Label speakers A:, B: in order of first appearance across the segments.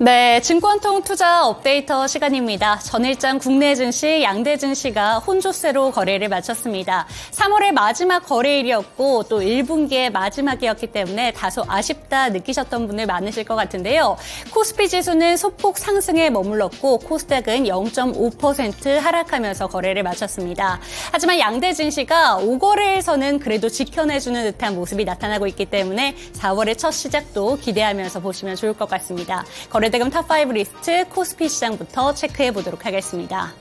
A: 네, 증권통 투자 업데이터 시간입니다. 전일장 국내 증시, 양대 증시가 혼조세로 거래를 마쳤습니다. 3월의 마지막 거래일이었고 또 1분기의 마지막이었기 때문에 다소 아쉽다 느끼셨던 분들 많으실 것 같은데요. 코스피 지수는 소폭 상승에 머물렀고 코스닥은 0.5% 하락하면서 거래를 마쳤습니다. 하지만 양대 증시가 5거래에서는 그래도 지켜내주는 듯한 모습이 나타나고 있기 때문에 4월의 첫 시작도 기대하면서 보시면 좋을 것 같습니다. 거래대금 탑5 리스트 코스피 시장부터 체크해 보도록 하겠습니다.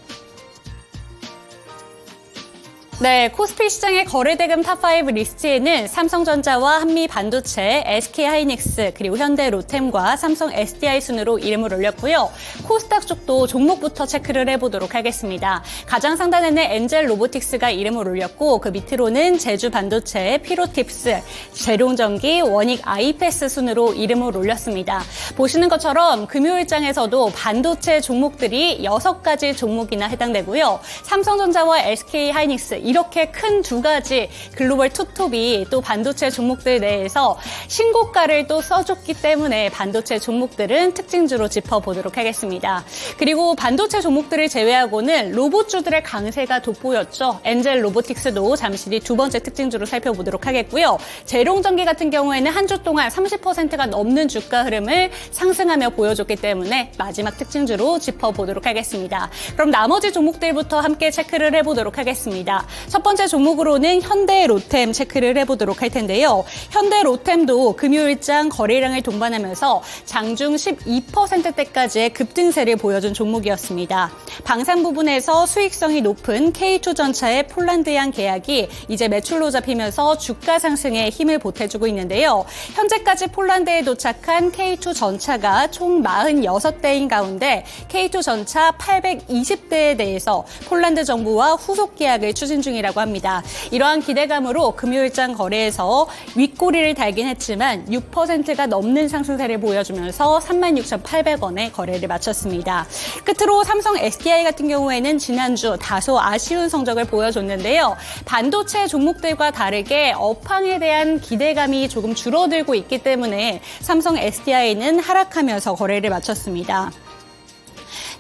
A: 네, 코스피 시장의 거래대금 탑5 리스트에는 삼성전자와 한미반도체, SK하이닉스, 그리고 현대로템과 삼성 SDI 순으로 이름을 올렸고요. 코스닥 쪽도 종목부터 체크를 해보도록 하겠습니다. 가장 상단에는 엔젤로보틱스가 이름을 올렸고 그 밑으로는 제주반도체, 피로팁스, 재룡전기, 원익 아이패스 순으로 이름을 올렸습니다. 보시는 것처럼 금요일장에서도 반도체 종목들이 6가지 종목이나 해당되고요. 삼성전자와 SK하이닉스 이렇게 큰 두 가지 글로벌 투톱이 또 반도체 종목들 내에서 신고가를 또 써줬기 때문에 반도체 종목들은 특징주로 짚어보도록 하겠습니다. 그리고 반도체 종목들을 제외하고는 로봇주들의 강세가 돋보였죠. 엔젤 로보틱스도 잠시 뒤 두 번째 특징주로 살펴보도록 하겠고요. 재룡전기 같은 경우에는 한 주 동안 30%가 넘는 주가 흐름을 상승하며 보여줬기 때문에 마지막 특징주로 짚어보도록 하겠습니다. 그럼 나머지 종목들부터 함께 체크를 해보도록 하겠습니다. 첫 번째 종목으로는 현대로템 체크를 해보도록 할 텐데요. 현대로템도 금요일장 거래량을 동반하면서 장중 12%대까지의 급등세를 보여준 종목이었습니다. 방산 부분에서 수익성이 높은 K2전차의 폴란드양 계약이 이제 매출로 잡히면서 주가 상승에 힘을 보태주고 있는데요. 현재까지 폴란드에 도착한 K2전차가 총 46대인 가운데 K2전차 820대에 대해서 폴란드 정부와 후속 계약을 추진 중이라고 합니다. 이러한 기대감으로 금요일장 거래에서 윗꼬리를 달긴 했지만 6%가 넘는 상승세를 보여주면서 36,800원에 거래를 마쳤습니다. 끝으로 삼성 SDI 같은 경우에는 지난주 다소 아쉬운 성적을 보여줬는데요. 반도체 종목들과 다르게 업황에 대한 기대감이 조금 줄어들고 있기 때문에 삼성 SDI는 하락하면서 거래를 마쳤습니다.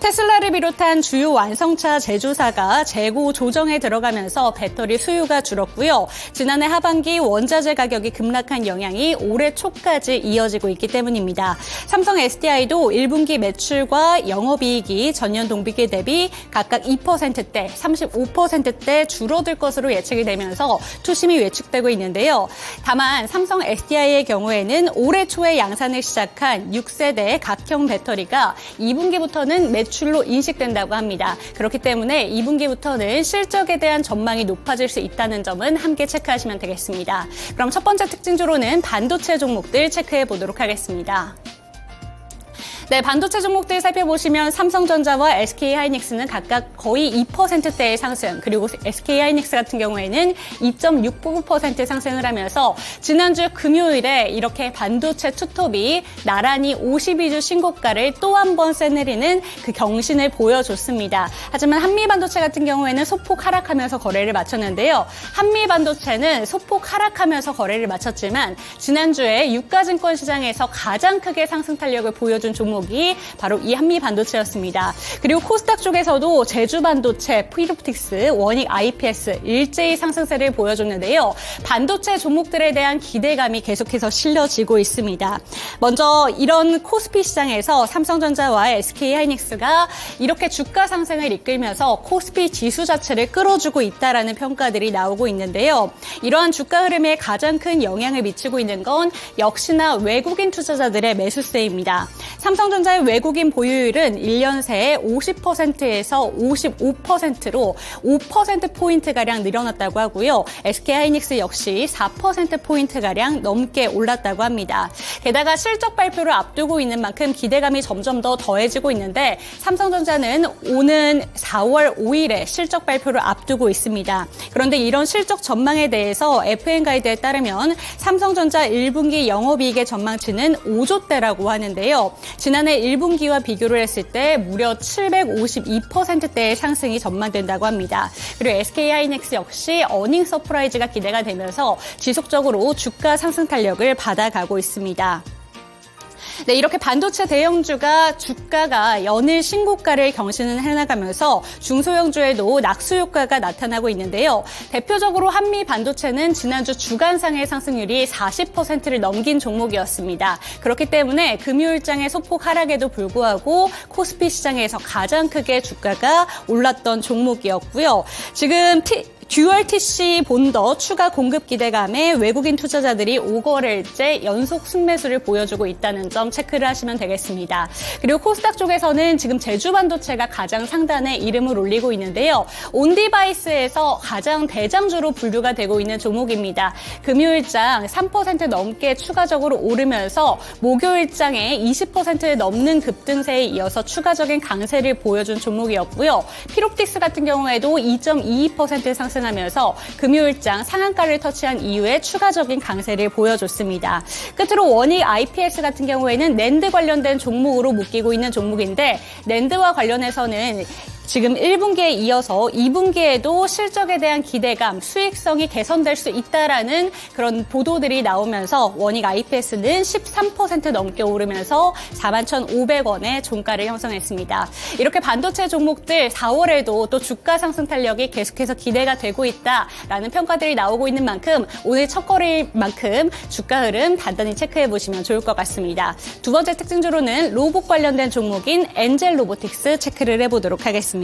A: 테슬라를 비롯한 주요 완성차 제조사가 재고 조정에 들어가면서 배터리 수요가 줄었고요. 지난해 하반기 원자재 가격이 급락한 영향이 올해 초까지 이어지고 있기 때문입니다. 삼성 SDI도 1분기 매출과 영업이익이 전년 동기에 대비 각각 2%대, 35%대 줄어들 것으로 예측이 되면서 투심이 예측되고 있는데요. 다만 삼성 SDI의 경우에는 올해 초에 양산을 시작한 6세대 각형 배터리가 2분기부터는 매출로 인식된다고 합니다. 그렇기 때문에 2분기부터는 실적에 대한 전망이 높아질 수 있다는 점은 함께 체크하시면 되겠습니다. 그럼 첫 번째 특징주로는 반도체 종목들 체크해 보도록 하겠습니다. 네, 반도체 종목들 살펴보시면 삼성전자와 SK하이닉스는 각각 거의 2%대의 상승, 그리고 SK하이닉스 같은 경우에는 2.69% 상승을 하면서 지난주 금요일에 이렇게 반도체 투톱이 나란히 52주 신고가를 또 한 번 새내리는 그 경신을 보여줬습니다. 하지만 한미반도체 같은 경우에는 소폭 하락하면서 거래를 마쳤는데요. 한미반도체는 소폭 하락하면서 거래를 마쳤지만 지난주에 유가증권 시장에서 가장 크게 상승 탄력을 보여준 종목이 바로 이 한미반도체였습니다. 그리고 코스닥 쪽에서도 제주반도체, 피롭틱스, 원익 IPS 일제히 상승세를 보여줬는데요. 반도체 종목들에 대한 기대감이 계속해서 실려지고 있습니다. 먼저 이런 코스피 시장에서 삼성전자와 SK하이닉스가 이렇게 주가 상승을 이끌면서 코스피 지수 자체를 끌어주고 있다라는 평가들이 나오고 있는데요. 이러한 주가 흐름에 가장 큰 영향을 미치고 있는 건 역시나 외국인 투자자들의 매수세입니다. 삼성전자의 외국인 보유율은 1년 새에 50%에서 55%로 5%포인트가량 늘어났다고 하고요. SK하이닉스 역시 4%포인트가량 넘게 올랐다고 합니다. 게다가 실적 발표를 앞두고 있는 만큼 기대감이 점점 더 더해지고 있는데 삼성전자는 오는 4월 5일에 실적 발표를 앞두고 있습니다. 그런데 이런 실적 전망에 대해서 FN가이드에 따르면 삼성전자 1분기 영업이익의 전망치는 5조대라고 하는데요. 지난해 1분기와 비교를 했을 때 무려 752%대의 상승이 전망된다고 합니다. 그리고 SK하이닉스 역시 어닝 서프라이즈가 기대가 되면서 지속적으로 주가 상승 탄력을 받아가고 있습니다. 네, 이렇게 반도체 대형주가 주가가 연일 신고가를 경신을 해나가면서 중소형주에도 낙수 효과가 나타나고 있는데요. 대표적으로 한미 반도체는 지난주 주간상의 상승률이 40%를 넘긴 종목이었습니다. 그렇기 때문에 금요일장의 소폭 하락에도 불구하고 코스피 시장에서 가장 크게 주가가 올랐던 종목이었고요. 지금 듀얼 TC 본더 추가 공급 기대감에 외국인 투자자들이 5거래일째 연속 순매수를 보여주고 있다는 점 체크를 하시면 되겠습니다. 그리고 코스닥 쪽에서는 지금 제주반도체가 가장 상단에 이름을 올리고 있는데요. 온디바이스에서 가장 대장주로 분류가 되고 있는 종목입니다. 금요일장 3% 넘게 추가적으로 오르면서 목요일장에 20% 넘는 급등세에 이어서 추가적인 강세를 보여준 종목이었고요. 피롭틱스 같은 경우에도 2.22% 상승 하면서 금요일장 상한가를 터치한 이후에 추가적인 강세를 보여줬습니다. 끝으로 원익 IPS 같은 경우에는 낸드 관련된 종목으로 묶이고 있는 종목인데 낸드와 관련해서는 지금 1분기에 이어서 2분기에도 실적에 대한 기대감, 수익성이 개선될 수 있다라는 그런 보도들이 나오면서 원익 IPS는 13% 넘게 오르면서 41,500원의 종가를 형성했습니다. 이렇게 반도체 종목들 4월에도 또 주가 상승 탄력이 계속해서 기대가 되고 있다라는 평가들이 나오고 있는 만큼 오늘 첫 거래일 만큼 주가 흐름 단단히 체크해 보시면 좋을 것 같습니다. 두 번째 특징주로는 로봇 관련된 종목인 엔젤 로보틱스 체크를 해보도록 하겠습니다.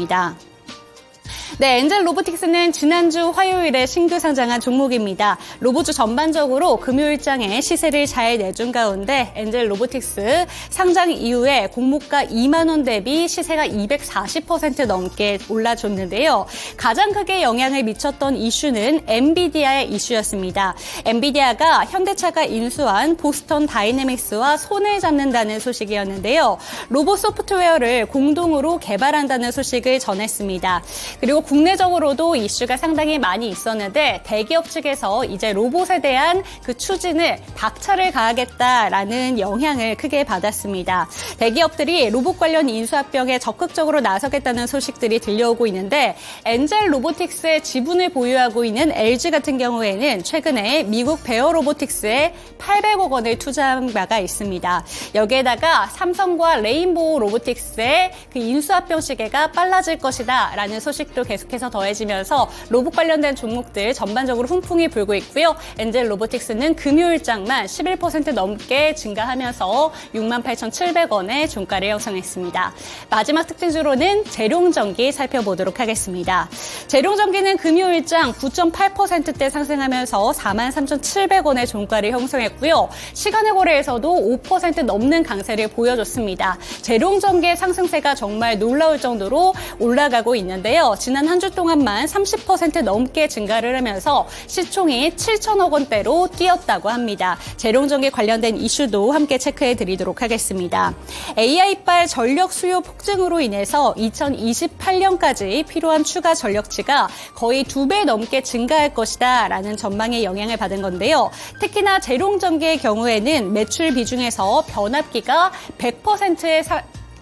A: 네, 엔젤 로보틱스는 지난주 화요일에 신규 상장한 종목입니다. 로봇주 전반적으로 금요일장에 시세를 잘 내준 가운데 엔젤 로보틱스 상장 이후에 공모가 2만 원 대비 시세가 240% 넘게 올라줬는데요. 가장 크게 영향을 미쳤던 이슈는 엔비디아의 이슈였습니다. 엔비디아가 현대차가 인수한 보스턴 다이내믹스와 손을 잡는다는 소식이었는데요. 로봇 소프트웨어를 공동으로 개발한다는 소식을 전했습니다. 그리고 국내적으로도 이슈가 상당히 많이 있었는데 대기업 측에서 이제 로봇에 대한 그 추진을 박차를 가하겠다라는 영향을 크게 받았습니다. 대기업들이 로봇 관련 인수합병에 적극적으로 나서겠다는 소식들이 들려오고 있는데 엔젤 로보틱스의 지분을 보유하고 있는 LG 같은 경우에는 최근에 미국 베어 로보틱스에 800억 원을 투자한 바가 있습니다. 여기에다가 삼성과 레인보우 로보틱스의 그 인수합병 시기가 빨라질 것이다라는 소식도 계속해서 더해지면서 로봇 관련된 종목들 전반적으로 훈풍이 불고 있고요. 엔젤 로보틱스는 금요일장만 11% 넘게 증가하면서 68,700원의 종가를 형성했습니다. 마지막 특징주로는 재룡전기 살펴보도록 하겠습니다. 재룡전기는 금요일장 9.8%대 상승하면서 43,700원의 종가를 형성했고요. 시간의 거래에서도 5% 넘는 강세를 보여줬습니다. 재룡전기의 상승세가 정말 놀라울 정도로 올라가고 있는데요. 지난 한 주 동안만 30% 넘게 증가를 하면서 시총이 7천억 원대로 뛰었다고 합니다. 재룡전기 관련된 이슈도 함께 체크해 드리도록 하겠습니다. AI발 전력 수요 폭증으로 인해서 2028년까지 필요한 추가 전력치가 거의 2배 넘게 증가할 것이다 라는 전망에 영향을 받은 건데요. 특히나 재룡전기의 경우에는 매출 비중에서 변압기가 100%의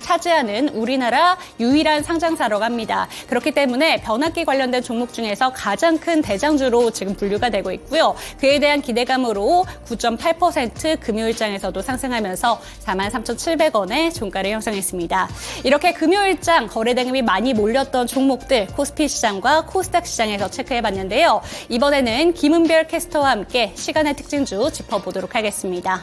A: 차지하는 우리나라 유일한 상장사라고 합니다. 그렇기 때문에 변압기 관련된 종목 중에서 가장 큰 대장주로 지금 분류가 되고 있고요. 그에 대한 기대감으로 9.8% 금요일장에서도 상승하면서 43,700원의 종가를 형성했습니다. 이렇게 금요일장 거래 대금이 많이 몰렸던 종목들 코스피 시장과 코스닥 시장에서 체크해봤는데요. 이번에는 김은별 캐스터와 함께 시간의 특징주 짚어보도록 하겠습니다.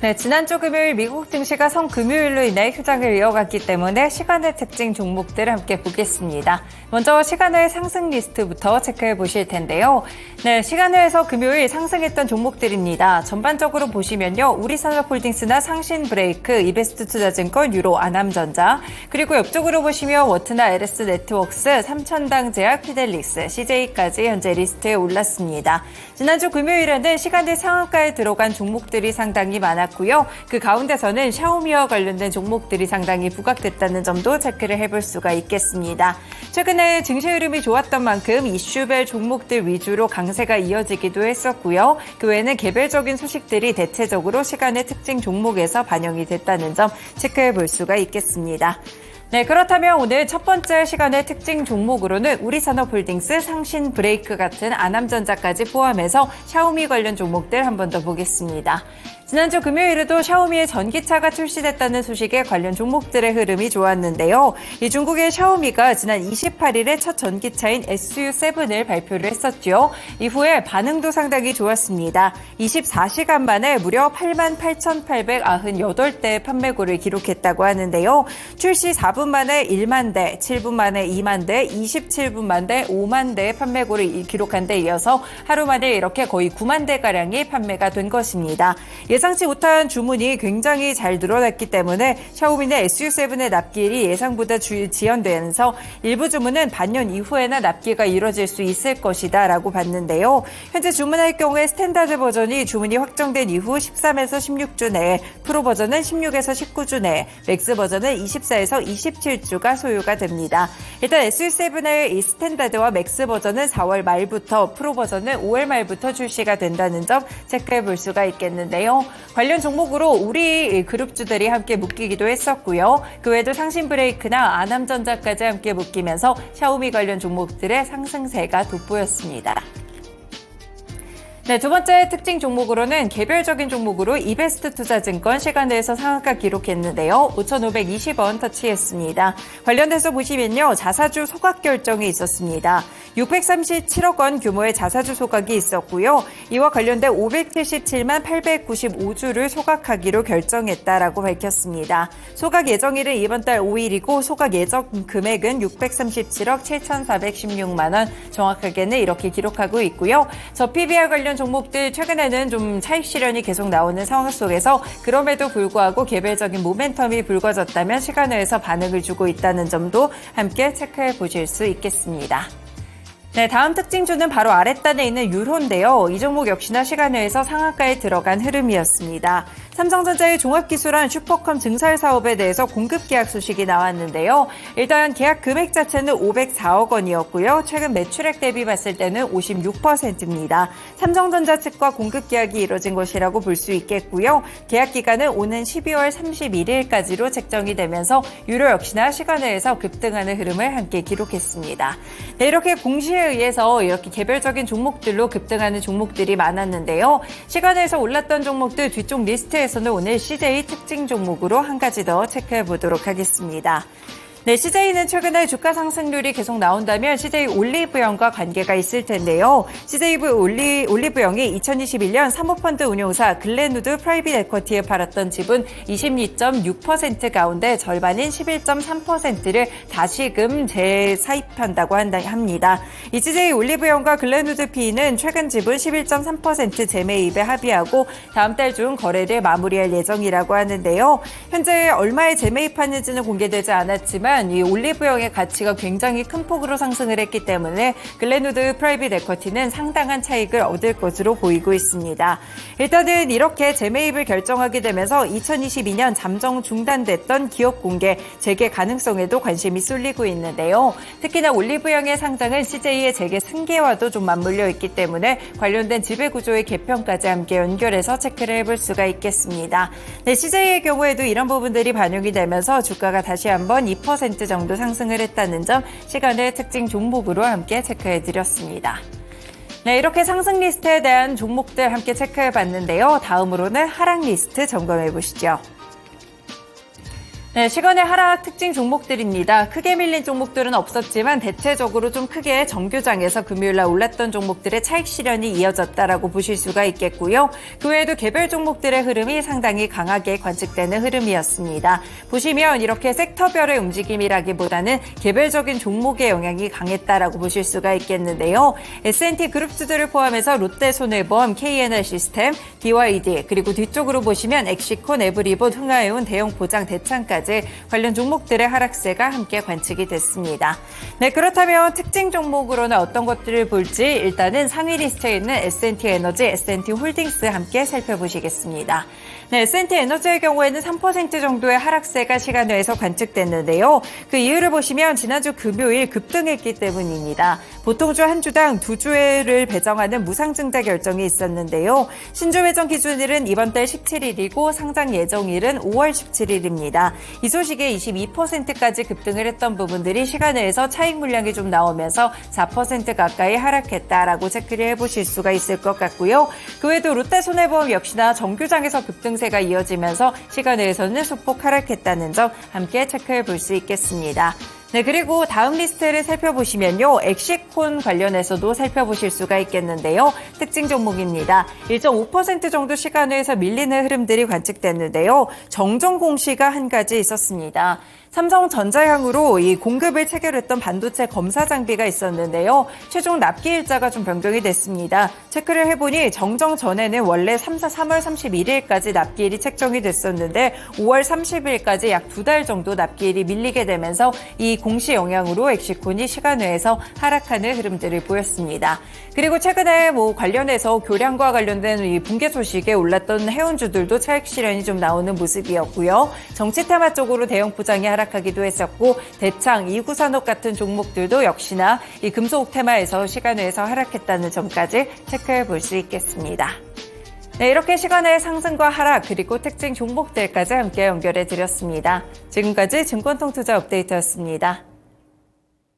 B: 네, 지난주 금요일 미국 증시가 성금요일로 인해 휴장을 이어갔기 때문에 시간의 특징 종목들을 함께 보겠습니다. 먼저 시간의 상승 리스트부터 체크해 보실 텐데요. 네, 시간에서 금요일 상승했던 종목들입니다. 전반적으로 보시면요. 우리산업홀딩스나 상신브레이크, 이베스트투자증권, 유로, 아남전자, 그리고 옆쪽으로 보시면 워트나 LS네트웍스, 삼천당제약, 피델릭스, CJ까지 현재 리스트에 올랐습니다. 지난주 금요일에는 시간의 상한가에 들어간 종목들이 상당히 많았고요. 그 가운데서는 샤오미와 관련된 종목들이 상당히 부각됐다는 점도 체크를 해볼 수가 있겠습니다. 최근에 증시 흐름이 좋았던 만큼 이슈별 종목들 위주로 강세가 이어지기도 했었고요. 그 외에는 개별적인 소식들이 대체적으로 시간의 특징 종목에서 반영이 됐다는 점 체크해 볼 수가 있겠습니다. 네, 그렇다면 오늘 첫 번째 시간의 특징 종목으로는 우리산업홀딩스, 상신브레이크 같은 아남전자까지 포함해서 샤오미 관련 종목들 한 번 더 보겠습니다. 지난주 금요일에도 샤오미의 전기차가 출시됐다는 소식에 관련 종목들의 흐름이 좋았는데요. 이 중국의 샤오미가 지난 28일에 첫 전기차인 SU7을 발표를 했었죠. 이후에 반응도 상당히 좋았습니다. 24시간 만에 무려 88,898대의 판매고를 기록했다고 하는데요. 출시 4분 만에 1만 대, 7분 만에 2만 대, 27분 만에 5만 대의 판매고를 기록한 데 이어서 하루 만에 이렇게 거의 9만 대가량이 판매가 된 것입니다. 예상치 못한 주문이 굉장히 잘 늘어났기 때문에 샤오미는 SU7의 납기일이 예상보다 지연되면서 일부 주문은 반년 이후에나 납기가 이뤄질 수 있을 것이다 라고 봤는데요. 현재 주문할 경우에 스탠다드 버전이 주문이 확정된 이후 13에서 16주 내에, 프로 버전은 16에서 19주 내에, 맥스 버전은 24에서 27주가 소요가 됩니다. 일단 SU7의 이 스탠다드와 맥스 버전은 4월 말부터, 프로 버전은 5월 말부터 출시가 된다는 점 체크해 볼 수가 있겠는데요. 관련 종목으로 우리 그룹주들이 함께 묶이기도 했었고요. 그 외에도 상신브레이크나 아남전자까지 함께 묶이면서 샤오미 관련 종목들의 상승세가 돋보였습니다. 네, 두 번째 특징 종목으로는 개별적인 종목으로 이베스트 투자증권 시간에서 상한가 기록했는데요. 5,520원 터치했습니다. 관련돼서 보시면요. 자사주 소각 결정이 있었습니다. 637억 원 규모의 자사주 소각이 있었고요. 이와 관련된 577만 895주를 소각하기로 결정했다라고 밝혔습니다. 소각 예정일은 이번 달 5일이고 소각 예정 금액은 637억 7,416만 원, 정확하게는 이렇게 기록하고 있고요. 저 PBR 관련 종목들 최근에는 좀 차익 실현이 계속 나오는 상황 속에서 그럼에도 불구하고 개별적인 모멘텀이 불거졌다면 시간외에서 반응을 주고 있다는 점도 함께 체크해 보실 수 있겠습니다. 네, 다음 특징주는 바로 아랫단에 있는 유로인데요. 이 종목 역시나 시간외에서 상한가에 들어간 흐름이었습니다. 삼성전자의 종합기술한 슈퍼컴 증설 사업에 대해서 공급 계약 소식이 나왔는데요. 일단 계약 금액 자체는 504억 원이었고요. 최근 매출액 대비 봤을 때는 56%입니다. 삼성전자 측과 공급 계약이 이뤄진 것이라고 볼 수 있겠고요. 계약 기간은 오는 12월 31일까지로 책정이 되면서 유로 역시나 시간외에서 급등하는 흐름을 함께 기록했습니다. 네, 이렇게 공시에 의해서 이렇게 개별적인 종목들로 급등하는 종목들이 많았는데요. 시간에서 올랐던 종목들 뒤쪽 리스트에서는 오늘 CJ 특징 종목으로 한 가지 더 체크해 보도록 하겠습니다. 네, CJ는 최근에 주가 상승률이 계속 나온다면 CJ 올리브영과 관계가 있을 텐데요. CJ 올리브영이 2021년 사모펀드 운용사 글렌우드 프라이빗 에쿼티에 팔았던 지분 22.6% 가운데 절반인 11.3%를 다시금 재사입한다고 합니다. 이 CJ 올리브영과 글렌우드 PE는 최근 지분 11.3% 재매입에 합의하고 다음 달 중 거래를 마무리할 예정이라고 하는데요. 현재 얼마에 재매입하는지는 공개되지 않았지만 이 올리브영의 가치가 굉장히 큰 폭으로 상승을 했기 때문에 글렌우드 프라이빗 에쿼티는 상당한 차익을 얻을 것으로 보이고 있습니다. 일단은 이렇게 재매입을 결정하게 되면서 2022년 잠정 중단됐던 기업 공개 재개 가능성에도 관심이 쏠리고 있는데요. 특히나 올리브영의 상장은 CJ의 재개 승계와도 좀 맞물려 있기 때문에 관련된 지배구조의 개편까지 함께 연결해서 체크를 해볼 수가 있겠습니다. 네, CJ의 경우에도 이런 부분들이 반영이 되면서 주가가 다시 한번 2% 정도 상승을 했다는 점 시간의 특징 종목으로 함께 체크해드렸습니다. 네, 이렇게 상승 리스트에 대한 종목들 함께 체크해봤는데요. 다음으로는 하락 리스트 점검해보시죠. 네, 시간의 하락 특징 종목들입니다. 크게 밀린 종목들은 없었지만 대체적으로 좀 크게 정규장에서 금요일날 올랐던 종목들의 차익 실현이 이어졌다라고 보실 수가 있겠고요. 그 외에도 개별 종목들의 흐름이 상당히 강하게 관측되는 흐름이었습니다. 보시면 이렇게 섹터별의 움직임이라기보다는 개별적인 종목의 영향이 강했다라고 보실 수가 있겠는데요. S&T 그룹주들을 포함해서 롯데손해보험, KNR시스템, DYD 그리고 뒤쪽으로 보시면 엑시콘, 에브리봇, 흥하해운, 대형포장, 대창까지 관련 종목들의 하락세가 함께 관측이 됐습니다. 네, 그렇다면 특징 종목으로는 어떤 것들을 볼지 일단은 상위 리스트에 있는 S&T 에너지, S&T 홀딩스 함께 살펴보시겠습니다. 네, S&T 에너지의 경우에는 3% 정도의 하락세가 시간외에서 관측됐는데요. 그 이유를 보시면 지난주 금요일 급등했기 때문입니다. 보통주 한 주당 2주를 배정하는 무상증자 결정이 있었는데요. 신주 배정 기준일은 이번 달 17일이고 상장 예정일은 5월 17일입니다. 이 소식에 22%까지 급등을 했던 부분들이 시간외에서 차익 물량이 좀 나오면서 4% 가까이 하락했다라고 체크를 해보실 수가 있을 것 같고요. 그 외에도 롯데손해보험 역시나 정규장에서 급등세가 이어지면서 시간외에서는 소폭 하락했다는 점 함께 체크해 볼 수 있겠습니다. 네, 그리고 다음 리스트를 살펴보시면요. 엑시콘 관련해서도 살펴보실 수가 있겠는데요. 특징 종목입니다. 1.5% 정도 시간외에서 밀리는 흐름들이 관측됐는데요. 정정 공시가 한 가지 있었습니다. 삼성전자향으로 이 공급을 체결했던 반도체 검사 장비가 있었는데요. 최종 납기 일자가 좀 변경이 됐습니다. 체크를 해보니 정정 전에는 원래 3월 31일까지 납기일이 책정이 됐었는데 5월 30일까지 약 2달 정도 납기일이 밀리게 되면서 이 공시 영향으로 엑시콘이 시간외에서 하락하는 흐름들을 보였습니다. 그리고 최근에 관련해서 교량과 관련된 이 붕괴 소식에 올랐던 해운주들도 차익 실현이 좀 나오는 모습이었고요. 정치 테마 쪽으로 대형 부장이 하락하기도 했었고 대창, 이구산업 같은 종목들도 역시나 이 금속 테마에서 시간외에서 하락했다는 점까지 체크해 볼 수 있겠습니다. 네, 이렇게 시간의 상승과 하락 그리고 특징 종목들까지 함께 연결해 드렸습니다. 지금까지 증권통투자 업데이트였습니다.